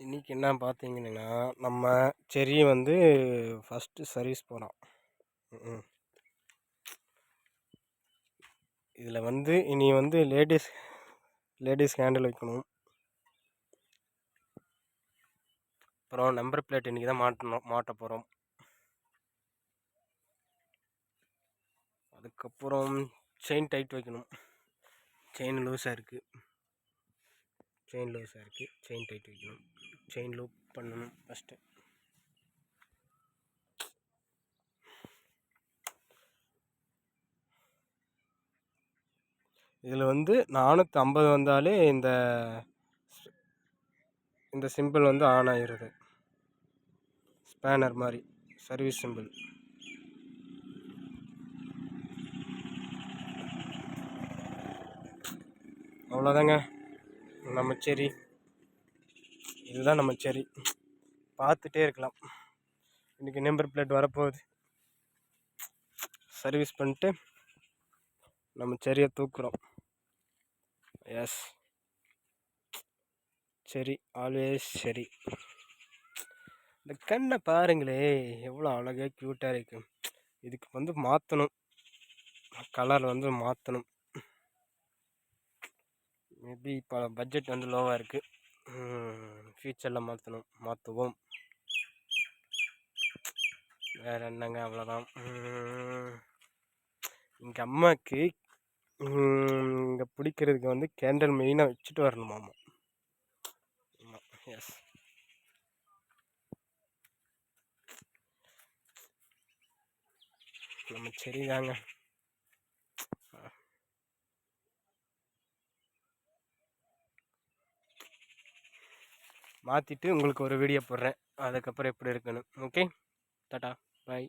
இன்றைக்கி என்ன பார்த்தீங்கன்னா, நம்ம செரி வந்து ஃபஸ்ட்டு சர்வீஸ் போகிறோம். இதில் வந்து இனி வந்து லேடிஸ் ஹேண்டில் வைக்கணும். அப்புறம் நம்பர் பிளேட் இன்றைக்கி தான் மாட்ட போகிறோம். அதுக்கப்புறம் செயின் டைட் வைக்கணும். செயின் லூஸாக இருக்குது. செயின் டைட் வைக்கணும். செயின் லூப் பண்ணணும் ஃபஸ்ட்டு. இதில் வந்து 450 வந்தாலே இந்த சிம்பிள் வந்து ஆன் ஆகிடுது. ஸ்பேனர் மாதிரி சர்வீஸ் சிம்பிள். அவ்வளோதாங்க நம்ம செரி. இதுதான் நம்ம செரி. பார்த்துட்டே இருக்கலாம். இன்றைக்கி நம்பர் பிளேட் வரப்போகுது. சர்வீஸ் பண்ணிட்டு நம்ம செரியை தூக்குறோம். எஸ், செரி ஆல்வேஸ் செரி. இந்த கண்ணை பாருங்களே, எவ்வளோ அழகாக க்யூட்டாக இருக்கு. இதுக்கு வந்து மாற்றணும், கலர் வந்து மாற்றணும். மேபி இப்போ பட்ஜெட் வந்து லோவாக இருக்குது. ஃபியூச்சரில் மாற்றுவோம். வேறு என்னங்க, அவ்வளோதான். எங்கள் அம்மாவுக்கு இங்கே பிடிக்கிறதுக்கு வந்து கேண்டல் மெயினாக வச்சுட்டு வரணுமாமா. எஸ், நம்ம சரிதாங்க. மாற்றிட்டு உங்களுக்கு ஒரு வீடியோ போடுறேன், அதுக்கப்புறம் எப்படி இருக்குன்னு. ஓகே, டாடா, பாய்.